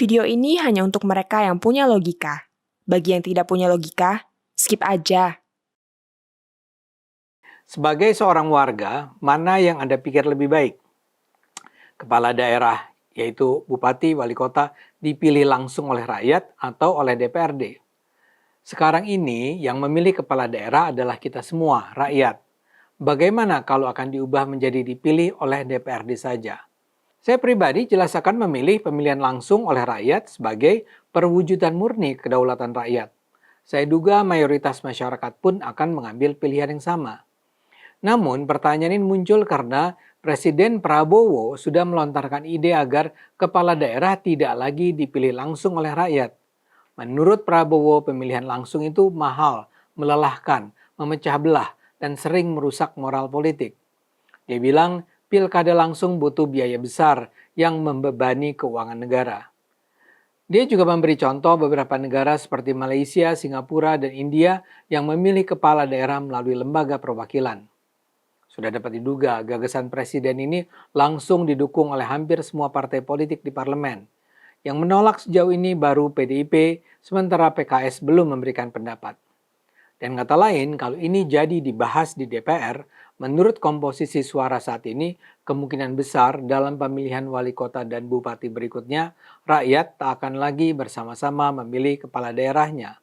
Video ini hanya untuk mereka yang punya logika. Bagi yang tidak punya logika, skip aja. Sebagai seorang warga, mana yang Anda pikir lebih baik? Kepala daerah, yaitu bupati, wali kota, dipilih langsung oleh rakyat atau oleh DPRD? Sekarang ini yang memilih kepala daerah adalah kita semua, rakyat. Bagaimana kalau akan diubah menjadi dipilih oleh DPRD saja? Saya pribadi jelas akan memilih pemilihan langsung oleh rakyat sebagai perwujudan murni kedaulatan rakyat. Saya duga mayoritas masyarakat pun akan mengambil pilihan yang sama. Namun pertanyaan ini muncul karena Presiden Prabowo sudah melontarkan ide agar kepala daerah tidak lagi dipilih langsung oleh rakyat. Menurut Prabowo, pemilihan langsung itu mahal, melelahkan, memecah belah, dan sering merusak moral politik. Dia bilang pilkada langsung butuh biaya besar yang membebani keuangan negara. Dia juga memberi contoh beberapa negara seperti Malaysia, Singapura, dan India yang memilih kepala daerah melalui lembaga perwakilan. Sudah dapat diduga, gagasan presiden ini langsung didukung oleh hampir semua partai politik di parlemen. Yang menolak sejauh ini baru PDIP, sementara PKS belum memberikan pendapat. Dan kata lain, kalau ini jadi dibahas di DPR, menurut komposisi suara saat ini, kemungkinan besar dalam pemilihan wali kota dan bupati berikutnya, rakyat tak akan lagi bersama-sama memilih kepala daerahnya.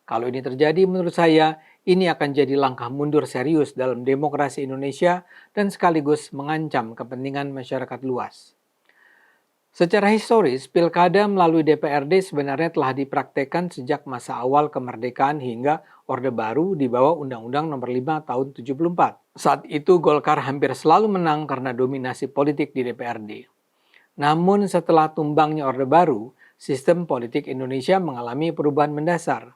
Kalau ini terjadi, menurut saya, ini akan jadi langkah mundur serius dalam demokrasi Indonesia dan sekaligus mengancam kepentingan masyarakat luas. Secara historis, pilkada melalui DPRD sebenarnya telah dipraktekkan sejak masa awal kemerdekaan hingga Orde Baru di bawah Undang-Undang Nomor 5 Tahun 74. Saat itu Golkar hampir selalu menang karena dominasi politik di DPRD. Namun setelah tumbangnya Orde Baru, sistem politik Indonesia mengalami perubahan mendasar.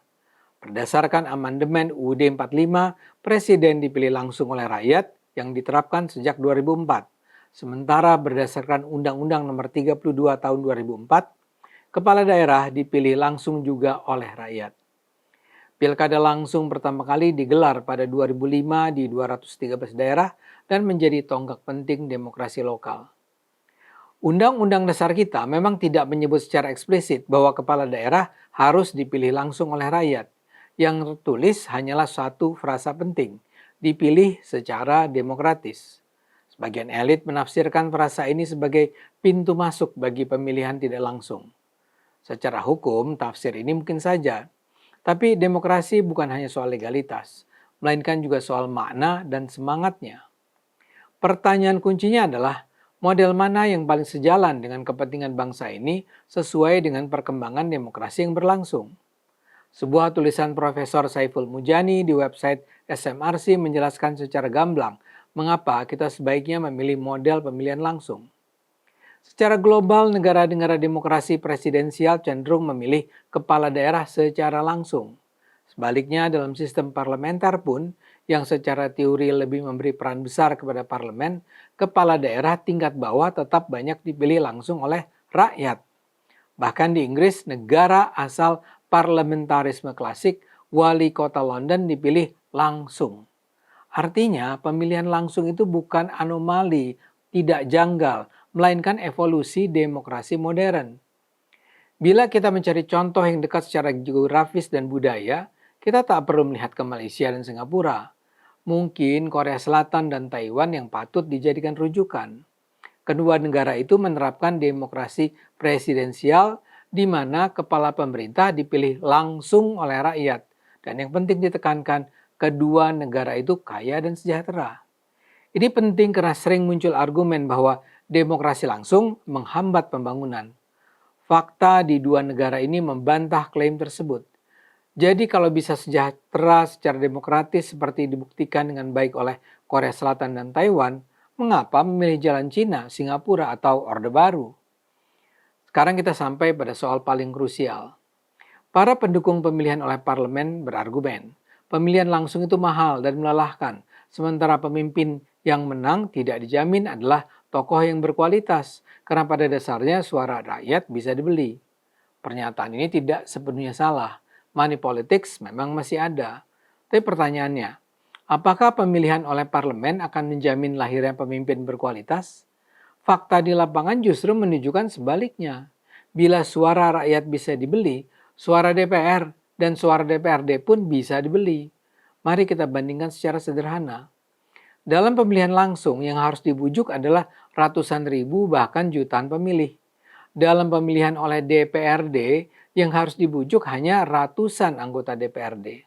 Berdasarkan amandemen UUD 45, Presiden dipilih langsung oleh rakyat yang diterapkan sejak 2004. Sementara berdasarkan Undang-Undang Nomor 32 Tahun 2004, kepala daerah dipilih langsung juga oleh rakyat. Pilkada langsung pertama kali digelar pada 2005 di 213 daerah dan menjadi tonggak penting demokrasi lokal. Undang-undang dasar kita memang tidak menyebut secara eksplisit bahwa kepala daerah harus dipilih langsung oleh rakyat. Yang tertulis hanyalah satu frasa penting, dipilih secara demokratis. Sebagian elit menafsirkan frasa ini sebagai pintu masuk bagi pemilihan tidak langsung. Secara hukum, tafsir ini mungkin saja. Tapi demokrasi bukan hanya soal legalitas, melainkan juga soal makna dan semangatnya. Pertanyaan kuncinya adalah, model mana yang paling sejalan dengan kepentingan bangsa ini sesuai dengan perkembangan demokrasi yang berlangsung? Sebuah tulisan Profesor Saiful Mujani di website SMRC menjelaskan secara gamblang mengapa kita sebaiknya memilih model pemilihan langsung. Secara global, negara-negara demokrasi presidensial cenderung memilih kepala daerah secara langsung. Sebaliknya, dalam sistem parlementer pun, yang secara teori lebih memberi peran besar kepada parlemen, kepala daerah tingkat bawah tetap banyak dipilih langsung oleh rakyat. Bahkan di Inggris, negara asal parlementarisme klasik, wali kota London dipilih langsung. Artinya, pemilihan langsung itu bukan anomali, tidak janggal, melainkan evolusi demokrasi modern. Bila kita mencari contoh yang dekat secara geografis dan budaya, kita tak perlu melihat ke Malaysia dan Singapura. Mungkin Korea Selatan dan Taiwan yang patut dijadikan rujukan. Kedua negara itu menerapkan demokrasi presidensial di mana kepala pemerintah dipilih langsung oleh rakyat. Dan yang penting ditekankan, kedua negara itu kaya dan sejahtera. Ini penting karena sering muncul argumen bahwa demokrasi langsung menghambat pembangunan. Fakta di dua negara ini membantah klaim tersebut. Jadi kalau bisa sejahtera secara demokratis seperti dibuktikan dengan baik oleh Korea Selatan dan Taiwan, mengapa memilih jalan Cina, Singapura, atau Orde Baru? Sekarang kita sampai pada soal paling krusial. Para pendukung pemilihan oleh parlemen berargumen, pemilihan langsung itu mahal dan melelahkan, sementara pemimpin yang menang tidak dijamin adalah tokoh yang berkualitas, karena pada dasarnya suara rakyat bisa dibeli. Pernyataan ini tidak sepenuhnya salah, money politics memang masih ada. Tapi pertanyaannya, apakah pemilihan oleh parlemen akan menjamin lahirnya pemimpin berkualitas? Fakta di lapangan justru menunjukkan sebaliknya. Bila suara rakyat bisa dibeli, suara DPR dan suara DPRD pun bisa dibeli. Mari kita bandingkan secara sederhana. Dalam pemilihan langsung yang harus dibujuk adalah ratusan ribu bahkan jutaan pemilih. Dalam pemilihan oleh DPRD yang harus dibujuk hanya ratusan anggota DPRD.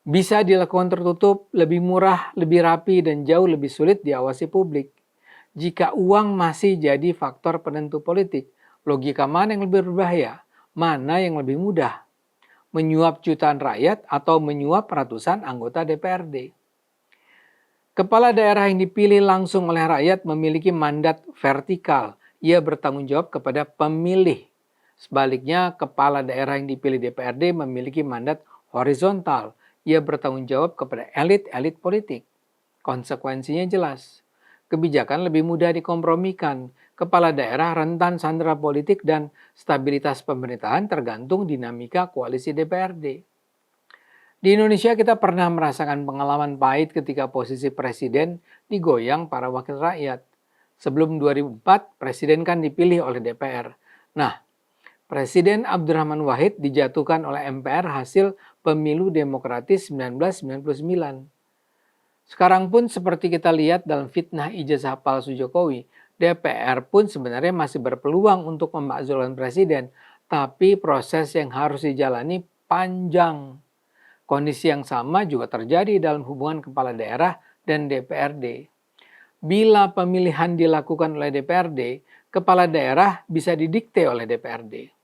Bisa dilakukan tertutup, lebih murah, lebih rapi, dan jauh lebih sulit diawasi publik. Jika uang masih jadi faktor penentu politik, logika mana yang lebih berbahaya? Mana yang lebih mudah? Menyuap jutaan rakyat atau menyuap ratusan anggota DPRD? Kepala daerah yang dipilih langsung oleh rakyat memiliki mandat vertikal. Ia bertanggung jawab kepada pemilih. Sebaliknya, kepala daerah yang dipilih DPRD memiliki mandat horizontal. Ia bertanggung jawab kepada elit-elit politik. Konsekuensinya jelas. Kebijakan lebih mudah dikompromikan. Kepala daerah rentan sandera politik dan stabilitas pemerintahan tergantung dinamika koalisi DPRD. Di Indonesia kita pernah merasakan pengalaman pahit ketika posisi presiden digoyang para wakil rakyat. Sebelum 2004, presiden kan dipilih oleh DPR. Nah, Presiden Abdurrahman Wahid dijatuhkan oleh MPR hasil pemilu demokratis 1999. Sekarang pun seperti kita lihat dalam fitnah ijazah palsu Jokowi, DPR pun sebenarnya masih berpeluang untuk memakzulkan presiden, tapi proses yang harus dijalani panjang. Kondisi yang sama juga terjadi dalam hubungan kepala daerah dan DPRD. Bila pemilihan dilakukan oleh DPRD, kepala daerah bisa didikte oleh DPRD.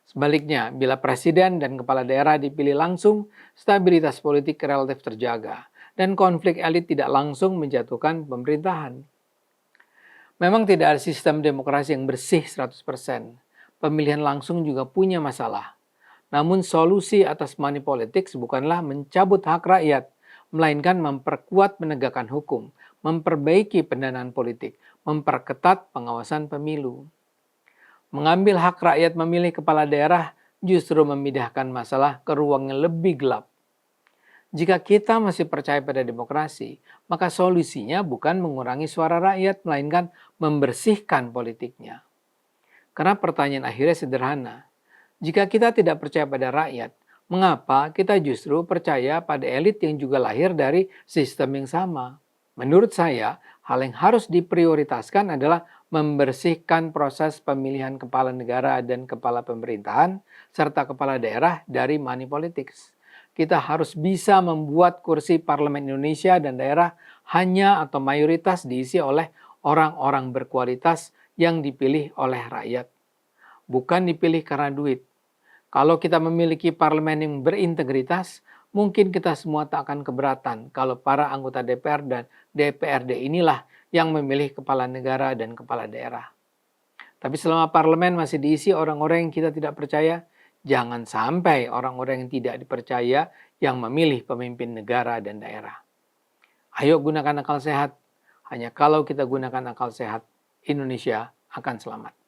Sebaliknya, bila presiden dan kepala daerah dipilih langsung, stabilitas politik relatif terjaga, dan konflik elit tidak langsung menjatuhkan pemerintahan. Memang tidak ada sistem demokrasi yang bersih 100%. Pemilihan langsung juga punya masalah. Namun solusi atas money politics bukanlah mencabut hak rakyat, melainkan memperkuat penegakan hukum, memperbaiki pendanaan politik, memperketat pengawasan pemilu. Mengambil hak rakyat memilih kepala daerah justru memindahkan masalah ke ruang yang lebih gelap. Jika kita masih percaya pada demokrasi, maka solusinya bukan mengurangi suara rakyat, melainkan membersihkan politiknya. Karena pertanyaan akhirnya sederhana. Jika kita tidak percaya pada rakyat, mengapa kita justru percaya pada elit yang juga lahir dari sistem yang sama? Menurut saya, hal yang harus diprioritaskan adalah membersihkan proses pemilihan kepala negara dan kepala pemerintahan serta kepala daerah dari money politics. Kita harus bisa membuat kursi parlemen Indonesia dan daerah hanya atau mayoritas diisi oleh orang-orang berkualitas yang dipilih oleh rakyat. Bukan dipilih karena duit. Kalau kita memiliki parlemen yang berintegritas, mungkin kita semua tak akan keberatan kalau para anggota DPR dan DPRD inilah yang memilih kepala negara dan kepala daerah. Tapi selama parlemen masih diisi orang-orang yang kita tidak percaya, jangan sampai orang-orang yang tidak dipercaya yang memilih pemimpin negara dan daerah. Ayo gunakan akal sehat. Hanya kalau kita gunakan akal sehat, Indonesia akan selamat.